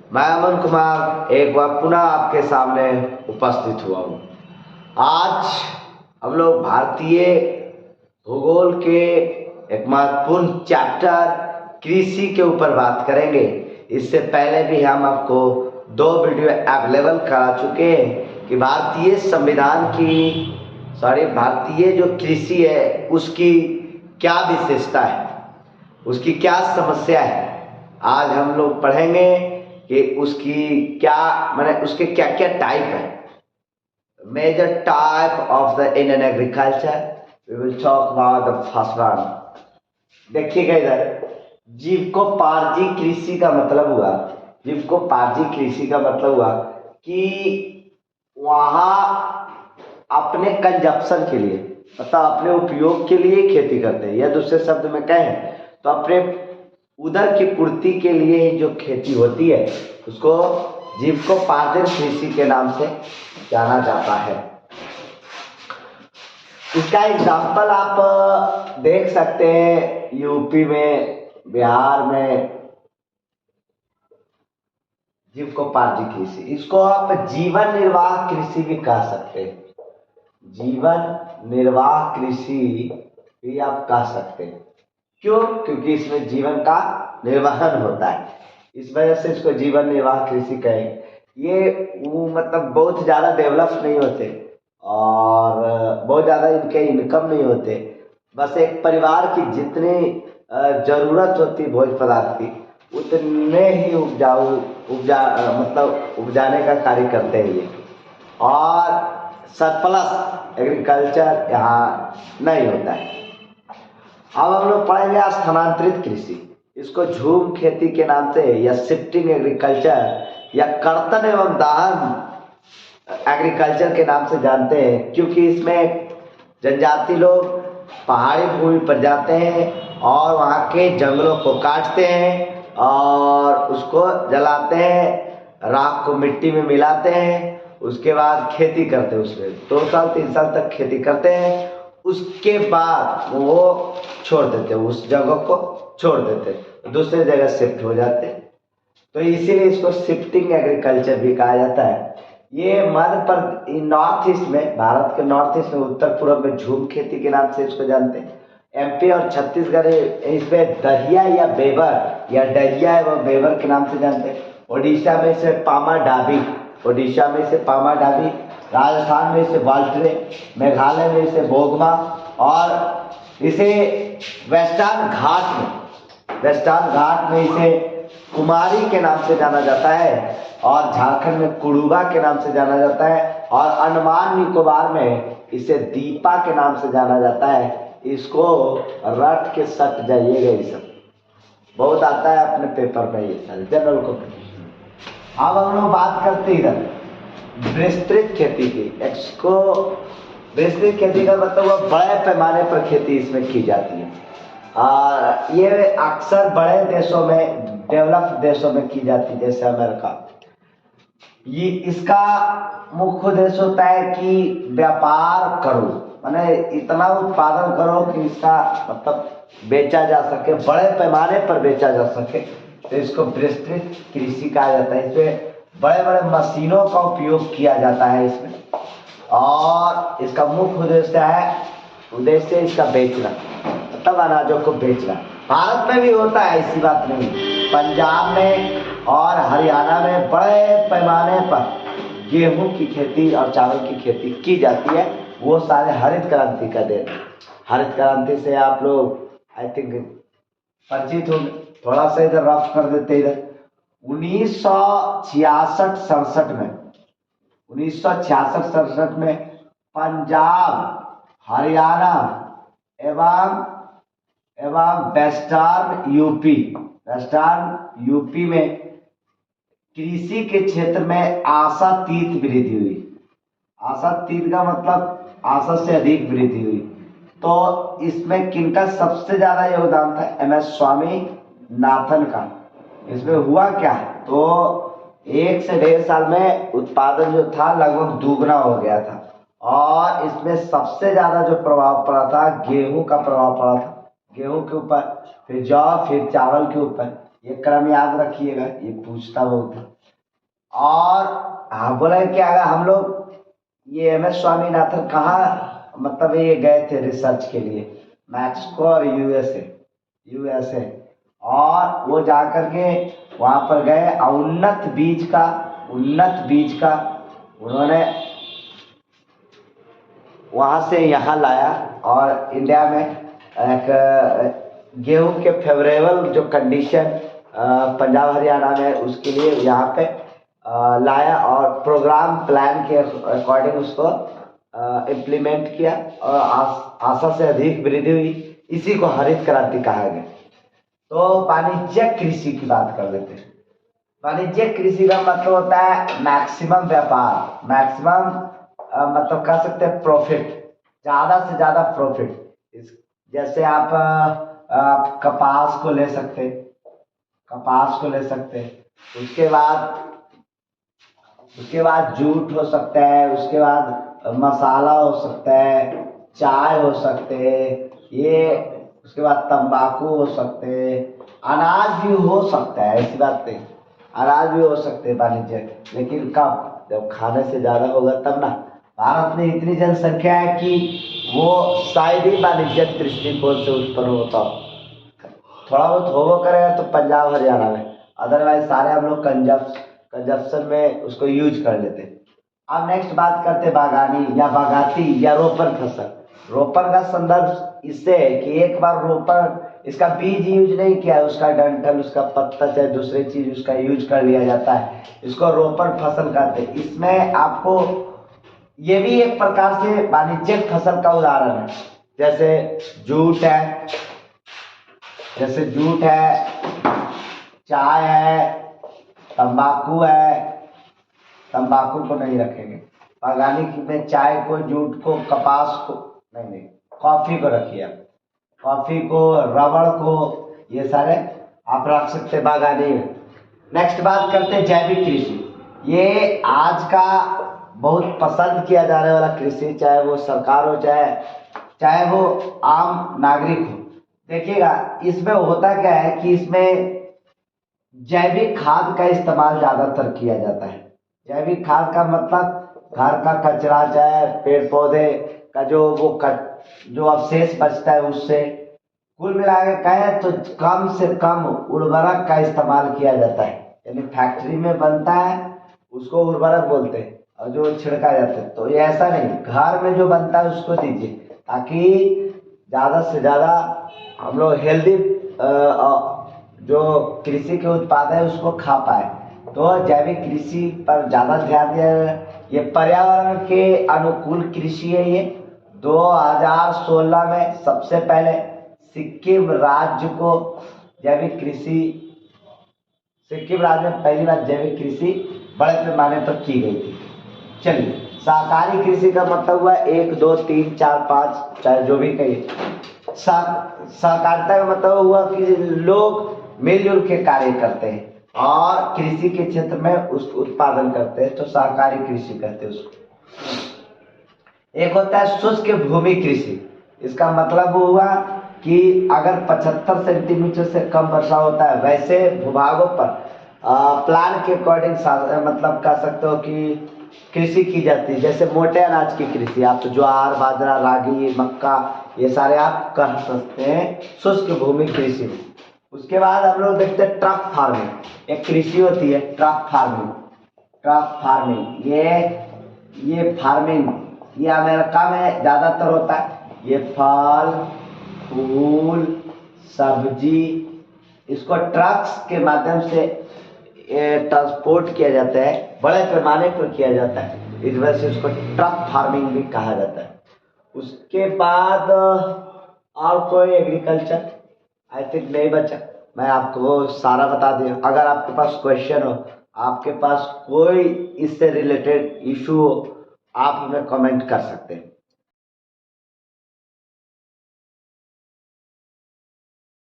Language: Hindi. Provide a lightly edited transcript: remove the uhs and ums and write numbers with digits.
मैं अमन कुमार एक बार पुनः आपके सामने उपस्थित हुआ हूँ। आज हम लोग भारतीय भूगोल के एक महत्वपूर्ण चैप्टर कृषि के ऊपर बात करेंगे। इससे पहले भी हम आपको 2 वीडियो अवेलेबल करा चुके हैं कि भारतीय जो कृषि है उसकी क्या विशेषता है, उसकी क्या समस्या है। आज हम लोग पढ़ेंगे कि उसके क्या क्या टाइप है। Major type of the Indian agriculture we will talk about the first one. देखिएगा इधर, जीविकोपार्जी कृषि का मतलब हुआ, कि वहाँ अपने कंजप्शन के लिए, मतलब अपने उपयोग के लिए खेती करते हैं, या दूसरे शब्द में कहें तो अपने उधर की पूर्ति के लिए जो खेती होती है उसको जीविकोपार्जन कृषि के नाम से जाना जाता है। इसका एग्जाम्पल आप देख सकते हैं यूपी में, बिहार में जीविकोपार्जी कृषि, इसको आप जीवन निर्वाह कृषि भी कह सकते हैं। जीवन निर्वाह कृषि भी आप कह सकते हैं। क्यों? क्योंकि इसमें जीवन का निर्वहन होता है, इस वजह से इसको जीवन निर्वाह कृषि कहें। ये मतलब बहुत ज़्यादा डेवलप नहीं होते और बहुत ज़्यादा इनके इनकम नहीं होते। बस एक परिवार की जितनी ज़रूरत होती भोज्य पदार्थ की उतने ही उपजाने का कार्य करते हैं ये, और सरप्लस एग्रीकल्चर यहाँ नहीं होता है। अब हम लोग पढ़ेंगे स्थानांतरित कृषि। इसको झूम खेती के नाम से या शिफ्टिंग एग्रीकल्चर या कर्तन एवं दाहन एग्रीकल्चर के नाम से जानते हैं, क्योंकि इसमें जनजाति लोग पहाड़ी भूमि पर जाते हैं और वहाँ के जंगलों को काटते हैं और उसको जलाते हैं, राख को मिट्टी में मिलाते हैं, उसके बाद खेती करते हैं। उसमें 2 साल 3 साल तक खेती करते हैं, उसके बाद वो छोड़ देते, उस जगह को छोड़ देते, दूसरे जगह शिफ्ट हो जाते। तो इसीलिए इसको शिफ्टिंग एग्रीकल्चर भी कहा जाता है। ये नॉर्थ ईस्ट में, भारत के नॉर्थ ईस्ट में, उत्तर पूर्व में झूम खेती के नाम से इसको जानते हैं। एमपी और छत्तीसगढ़ इसमें दहिया या डहिया एवं बेवर के नाम से जानते हैं। ओडिशा में इसे पामा डाबी, राजस्थान में इसे बाल्टरे, मेघालय में इसे बोगमा, और इसे वेस्टर्न घाट में इसे कुमारी के नाम से जाना जाता है, और झारखंड में कुड़ुबा के नाम से जाना जाता है, और अंडमान निकोबार में इसे दीपा के नाम से जाना जाता है। इसको रट के सट जाइएगा, ये सब बहुत आता है अपने पेपर में, ये सारे जनरल को। अब हम लोग बात करते हैं इधर विस्तृत खेती की। विस्तृत खेती का मतलब वो बड़े पैमाने पर खेती इसमें की जाती है। ये अक्सर बड़े देशों में, डेवलप्ड देशों में की जाती है, जैसे अमेरिका। ये इसका मुख्य उद्देश्य होता है कि व्यापार करो, माने इतना उत्पादन करो कि इसका मतलब बेचा जा सके, बड़े पैमाने पर बेचा जा सके, तो इसको विस्तृत कृषि कहा जाता है। इसमें बड़े बड़े मशीनों का उपयोग किया जाता है इसमें, और इसका मुख्य उद्देश्य इसका बेचना, मतलब अनाजों को बेचना। भारत में भी होता है, ऐसी बात नहीं। पंजाब में और हरियाणा में बड़े पैमाने पर गेहूं की खेती और चावल की खेती की जाती है। वो सारे हरित क्रांति का देन। हरित क्रांति से आप लोग आई थिंक परिचित होंगे। थोड़ा सा इधर रफ कर देते। इधर 1966-67 में पंजाब, हरियाणा एवं वेस्टर्न यूपी में कृषि के क्षेत्र में आशातीत वृद्धि हुई। आशातीत का मतलब आशा से अधिक वृद्धि हुई। तो इसमें किनका सबसे ज्यादा योगदान था? MS स्वामीनाथन का। इसमें हुआ क्या, तो 1 से 1.5 साल में उत्पादन जो था लगभग दुगना हो गया था, और इसमें सबसे ज्यादा जो प्रभाव पड़ा था गेहूं का प्रभाव पड़ा था। गेहूं के ऊपर, फिर जौ, फिर चावल के ऊपर। ये क्रम याद रखिएगा, ये पूछता बहुत है। और हाँ बोला कि अगर हम लोग ये एम एस स्वामीनाथन कहाँ मतलब ये गए थे रिसर्च के लिए मैक्सिको और यूएसए और वो जा करके वहाँ पर गए और उन्नत बीज का उन्होंने वहाँ से यहाँ लाया और इंडिया में एक गेहूं के फेवरेबल जो कंडीशन पंजाब हरियाणा में उसके लिए यहाँ पे लाया और प्रोग्राम प्लान के अकॉर्डिंग उसको इम्प्लीमेंट किया और आशा से अधिक वृद्धि हुई। इसी को हरित क्रांति कहा गया। तो वाणिज्यिक कृषि की बात कर लेते हैं। वाणिज्यिक कृषि का मतलब होता है मैक्सिमम व्यापार, मैक्सिमम मतलब कह सकते हैं प्रॉफिट, ज़्यादा से ज़्यादा प्रॉफिट। जैसे आप कपास को ले सकते, उसके बाद जूट हो सकता है, उसके बाद मसाला हो सकता है, चाय हो सकते हैं, ये उसके बाद तंबाकू हो सकते हैं, अनाज भी हो सकता है, ऐसी बात नहीं, अनाज भी हो सकते हैं वाणिज्य, लेकिन कब, जब खाने से ज़्यादा होगा तब ना। भारत में इतनी जनसंख्या है कि वो शायद ही वाणिज्यिक दृष्टिकोण से उत्पन्न होता हो। थोड़ा बहुत होगा करेगा तो पंजाब हरियाणा में, अदरवाइज सारे हम लोग कंजप्शन में उसको यूज कर लेते हैं। अब नेक्स्ट बात करते बागानी या बागाती या रोपण फसल। रोपण का संदर्भ इससे है कि एक बार रोपण, इसका बीज यूज नहीं किया, उसका डंठल, उसका पत्ता चाहे दूसरी चीज उसका यूज कर लिया जाता है, इसको रोपण फसल कहते हैं। इसमें आपको ये भी एक प्रकार से वाणिज्यिक फसल का उदाहरण है। जैसे जूट है, चाय है, तंबाकू है, तंबाकू को नहीं रखेंगे, बागानी में चाय को, जूट को, कपास को नहीं, कॉफी को रखिए आप, कॉफी को, रबड़ को, ये सारे आप रख सकते बागानी में। नेक्स्ट बात करते हैं जैविक कृषि। ये आज का बहुत पसंद किया जाने वाला कृषि, चाहे वो सरकार हो चाहे वो आम नागरिक हो। देखिएगा इसमें होता क्या है कि इसमें जैविक खाद का इस्तेमाल ज़्यादातर किया जाता है। जैविक खाद का मतलब घर का कचरा, चाहे पेड़ पौधे का जो अवशेष बचता है उससे, कुल मिला के कहें तो कम से कम उर्वरक का इस्तेमाल किया जाता है। यानी फैक्ट्री में बनता है उसको उर्वरक बोलते हैं और जो छिड़का जाता है, तो ये ऐसा नहीं, घर में जो बनता है उसको दीजिए ताकि ज़्यादा से ज़्यादा हम लोग हेल्दी जो कृषि के उत्पाद है उसको खा पाए। तो जैविक कृषि पर ज़्यादा ध्यान दिया जाए। ये पर्यावरण के अनुकूल कृषि है। ये 2016 में सबसे पहले सिक्किम राज्य में पहली बार जैविक कृषि बड़े पैमाने पर की गई थी। चलिए, सहकारी कृषि का मतलब हुआ 1 2 3 4 5, चाहे जो भी कहिए। सहकारिता का मतलब हुआ कि लोग मिलजुल के कार्य करते हैं और कृषि के क्षेत्र में उसको उत्पादन करते हैं, तो सहकारी कृषि कहते हैं उसको। एक होता है शुष्क भूमि कृषि। इसका मतलब हुआ कि अगर 75 सेंटीमीटर से कम वर्षा होता है, वैसे भूभागों पर प्लान के अकॉर्डिंग मतलब कह सकते हो कि कृषि की जाती है। जैसे मोटे अनाज की कृषि, आप तो ज्वार, बाजरा, रागी, मक्का, ये सारे आप कह सकते हैं शुष्क भूमि कृषि में। उसके बाद हम लोग देखते हैं ट्रक फार्मिंग, एक कृषि होती है ट्रक फार्मिंग। ये फार्मिंग ये अमेरिका में ज़्यादातर होता है। ये फल, फूल, सब्जी, इसको ट्रक्स के माध्यम से ट्रांसपोर्ट किया जाता है, बड़े पैमाने पर किया जाता है, इस वजह से उसको ट्रक फार्मिंग भी कहा जाता है। उसके बाद और कोई एग्रीकल्चर आई थिंक नहीं बचा, मैं आपको सारा बता दिया। अगर आपके पास क्वेश्चन हो, आपके पास कोई इससे रिलेटेड इशू हो, आप हमें कमेंट कर सकते हैं।